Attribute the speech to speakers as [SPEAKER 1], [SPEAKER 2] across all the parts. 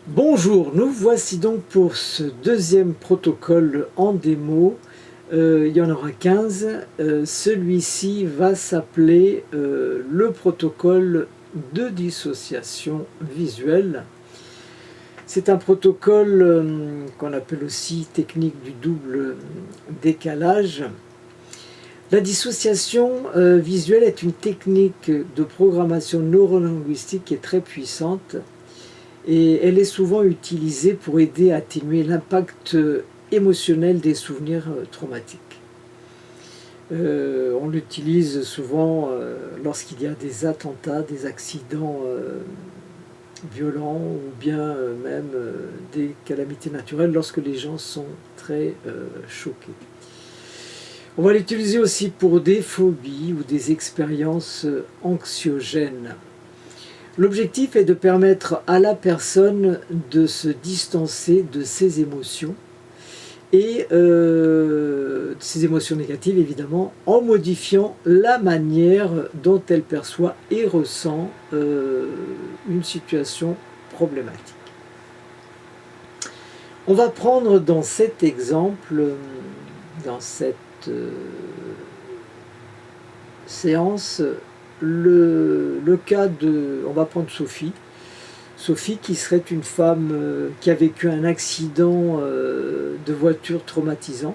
[SPEAKER 1] Bonjour, nous voici donc pour ce deuxième protocole en démo. Il y en aura 15. Celui-ci va s'appeler le protocole de dissociation visuelle. C'est un protocole qu'on appelle aussi technique du double décalage. La dissociation visuelle est une technique de programmation neurolinguistique qui est très puissante. Et elle est souvent utilisée pour aider à atténuer l'impact émotionnel des souvenirs traumatiques. On l'utilise souvent lorsqu'il y a des attentats, des accidents violents ou bien même des calamités naturelles lorsque les gens sont très choqués. On va l'utiliser aussi pour des phobies ou des expériences anxiogènes. L'objectif est de permettre à la personne de se distancer de ses émotions et de ses émotions négatives évidemment, en modifiant la manière dont elle perçoit et ressent une situation problématique. On va prendre dans cet exemple, dans cette séance, le cas de, on va prendre Sophie. Sophie qui serait une femme qui a vécu un accident de voiture traumatisant.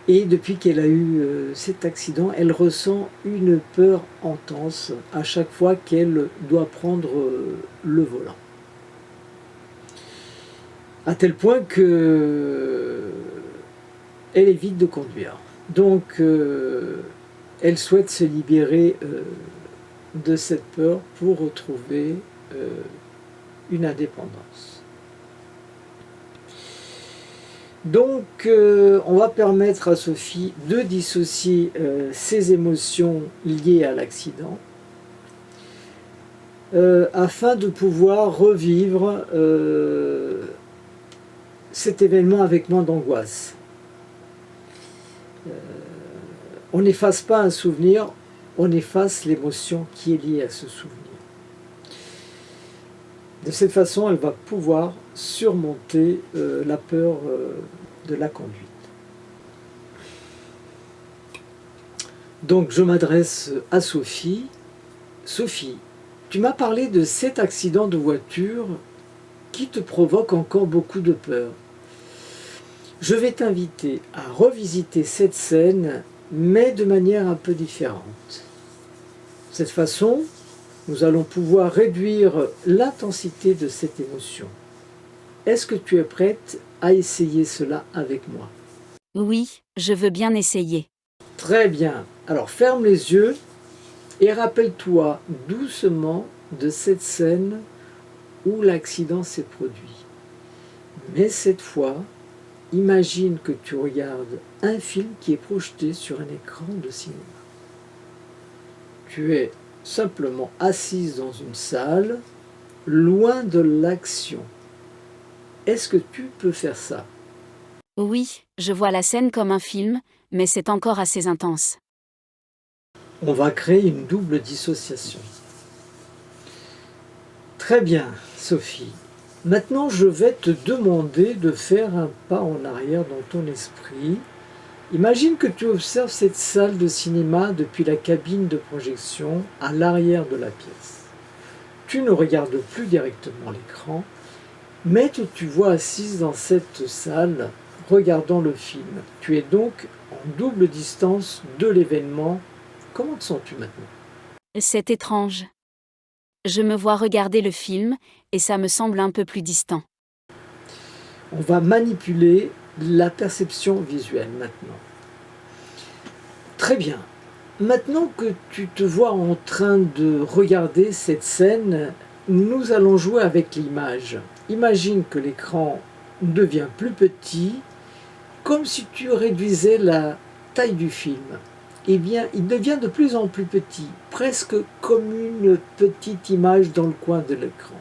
[SPEAKER 1] Et depuis qu'elle a eu cet accident, elle ressent une peur intense à chaque fois qu'elle doit prendre le volant. À tel point que elle évite de conduire. Donc elle souhaite se libérer de cette peur pour retrouver une indépendance. Donc on va permettre à Sophie de dissocier ses émotions liées à l'accident afin de pouvoir revivre cet événement avec moins d'angoisse. On n'efface pas un souvenir, on efface l'émotion qui est liée à ce souvenir. De cette façon, elle va pouvoir surmonter la peur de la conduite. Donc je m'adresse à Sophie. Sophie, tu m'as parlé de cet accident de voiture qui te provoque encore beaucoup de peur. Je vais t'inviter à revisiter cette scène, mais de manière un peu différente. De cette façon, nous allons pouvoir réduire l'intensité de cette émotion. Est-ce que tu es prête à essayer cela avec moi?
[SPEAKER 2] Oui, je veux bien essayer.
[SPEAKER 1] Très bien. Alors ferme les yeux et rappelle-toi doucement de cette scène où l'accident s'est produit. Mais cette fois, imagine que tu regardes un film qui est projeté sur un écran de cinéma. Tu es simplement assise dans une salle, loin de l'action. Est-ce que tu peux faire ça?
[SPEAKER 2] Oui, je vois la scène comme un film, mais c'est encore assez intense.
[SPEAKER 1] On va créer une double dissociation. Très bien, Sophie. Maintenant, je vais te demander de faire un pas en arrière dans ton esprit. Imagine que tu observes cette salle de cinéma depuis la cabine de projection à l'arrière de la pièce. Tu ne regardes plus directement l'écran, mais tu vois assise dans cette salle, regardant le film. Tu es donc en double distance de l'événement. Comment te sens-tu maintenant?
[SPEAKER 2] C'est étrange. Je me vois regarder le film, et ça me semble un peu plus distant.
[SPEAKER 1] On va manipuler la perception visuelle maintenant. Très bien. Maintenant que tu te vois en train de regarder cette scène, nous allons jouer avec l'image. Imagine que l'écran devient plus petit, comme si tu réduisais la taille du film. Eh bien, il devient de plus en plus petit, presque comme une petite image dans le coin de l'écran.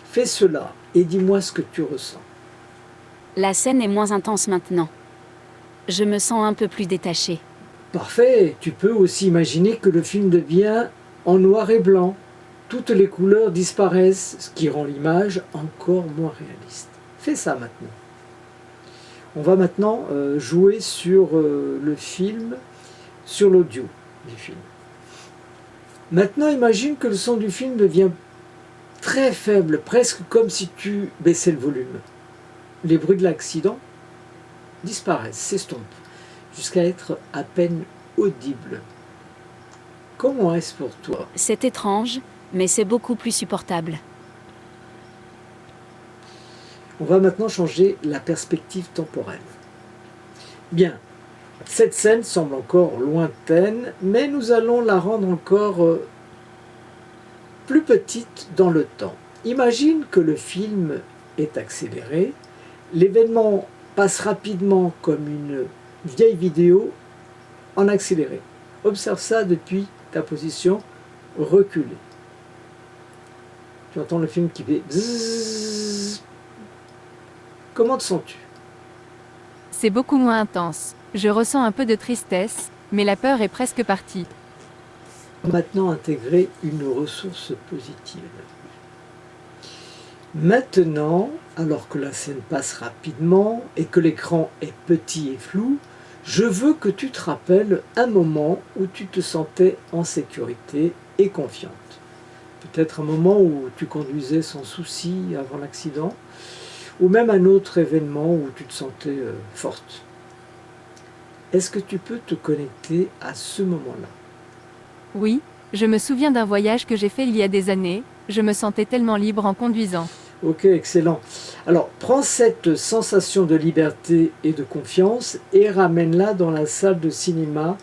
[SPEAKER 1] Fais cela et dis-moi ce que tu ressens.
[SPEAKER 2] La scène est moins intense maintenant. Je me sens un peu plus détachée.
[SPEAKER 1] Parfait, tu peux aussi imaginer que le film devient en noir et blanc. toutes les couleurs disparaissent, ce qui rend l'image encore moins réaliste. Fais ça maintenant. On va maintenant jouer sur le film, sur l'audio du film. Maintenant, imagine que le son du film devient très faible, presque comme si tu baissais le volume. Les bruits de l'accident disparaissent, s'estompent, jusqu'à être à peine audibles. Comment est-ce pour toi?
[SPEAKER 2] C'est étrange, mais c'est beaucoup plus supportable.
[SPEAKER 1] On va maintenant changer la perspective temporelle. Bien, cette scène semble encore lointaine, mais nous allons la rendre encore plus petite dans le temps. Imagine que le film est accéléré, l'événement passe rapidement comme une vieille vidéo en accéléré. Observe ça depuis ta position reculée. Tu entends le film qui fait bzzz. Comment te sens-tu?
[SPEAKER 3] C'est beaucoup moins intense. Je ressens un peu de tristesse, mais la peur est presque partie.
[SPEAKER 1] Maintenant intégrer une ressource positive. Maintenant, alors que la scène passe rapidement et que l'écran est petit et flou, je veux que tu te rappelles un moment où tu te sentais en sécurité et confiante. Peut-être un moment où tu conduisais sans souci avant l'accident, ou même un autre événement où tu te sentais forte. Est-ce que tu peux te connecter à ce moment-là?
[SPEAKER 3] Oui, je me souviens d'un voyage que j'ai fait il y a des années, je me sentais tellement libre en conduisant.
[SPEAKER 1] Ok, excellent. Alors, prends cette sensation de liberté et de confiance et ramène-la dans la salle de cinéma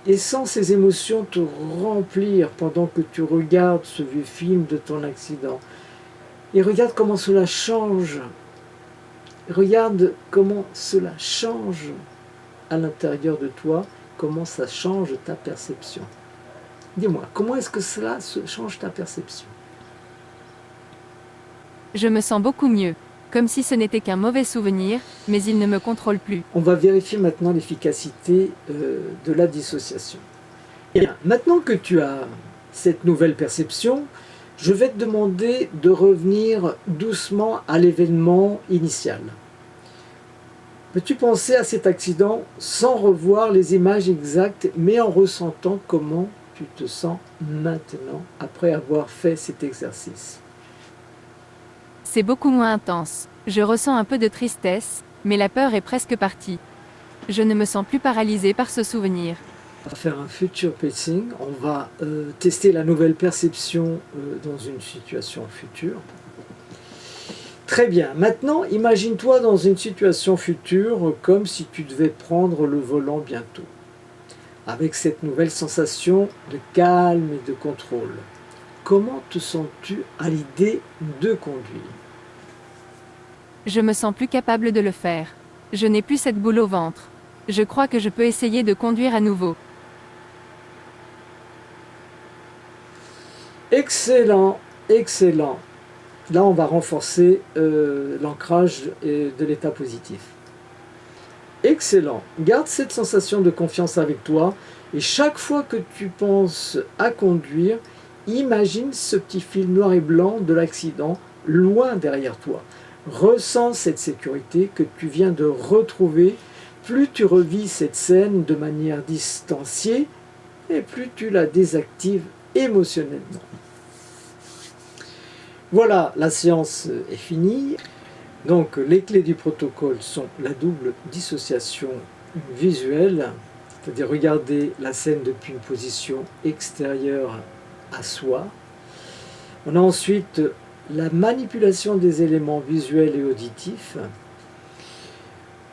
[SPEAKER 1] et sens ces émotions te remplir pendant que tu regardes ce vieux film de ton accident. Et regarde comment cela change. Regarde comment cela change à l'intérieur de toi, comment ça change ta perception. Dis-moi, comment est-ce que cela change ta perception?
[SPEAKER 3] Je me sens beaucoup mieux, comme si ce n'était qu'un mauvais souvenir, mais il ne me contrôle plus.
[SPEAKER 1] On va vérifier maintenant l'efficacité de la dissociation. Et bien, maintenant que tu as cette nouvelle perception, je vais te demander de revenir doucement à l'événement initial. Peux-tu penser à cet accident sans revoir les images exactes, mais en ressentant comment tu te sens maintenant après avoir fait cet exercice?
[SPEAKER 3] C'est beaucoup moins intense. Je ressens un peu de tristesse, mais la peur est presque partie. Je ne me sens plus paralysée par ce souvenir.
[SPEAKER 1] On va faire un future pacing, on va tester la nouvelle perception dans une situation future. Très bien, maintenant imagine-toi dans une situation future comme si tu devais prendre le volant bientôt, avec cette nouvelle sensation de calme et de contrôle. Comment te sens-tu à l'idée de conduire?
[SPEAKER 3] Je me sens plus capable de le faire. Je n'ai plus cette boule au ventre. Je crois que je peux essayer de conduire à nouveau.
[SPEAKER 1] Excellent, excellent. Là, on va renforcer l'ancrage de l'état positif. Excellent. Garde cette sensation de confiance avec toi et chaque fois que tu penses à conduire, imagine ce petit film noir et blanc de l'accident loin derrière toi. Ressens cette sécurité que tu viens de retrouver. Plus tu revis cette scène de manière distanciée et plus tu la désactives émotionnellement. Voilà, la séance est finie. Donc les clés du protocole sont la double dissociation visuelle, c'est-à-dire regarder la scène depuis une position extérieure à soi. On a ensuite la manipulation des éléments visuels et auditifs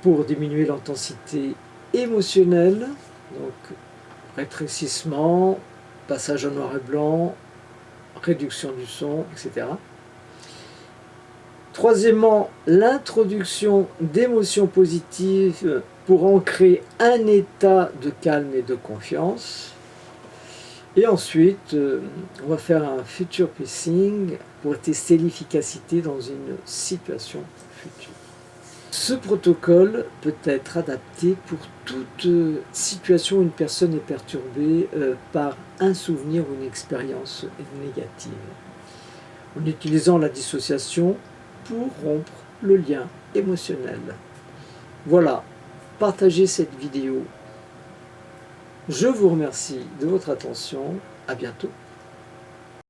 [SPEAKER 1] pour diminuer l'intensité émotionnelle, donc rétrécissement, passage en noir et blanc, réduction du son, etc. Troisièmement, l'introduction d'émotions positives pour ancrer un état de calme et de confiance. Et ensuite, on va faire un future pacing pour tester l'efficacité dans une situation future. Ce protocole peut être adapté pour toute situation où une personne est perturbée par un souvenir ou une expérience négative, en utilisant la dissociation pour rompre le lien émotionnel. Voilà, partagez cette vidéo. Je vous remercie de votre attention. À bientôt.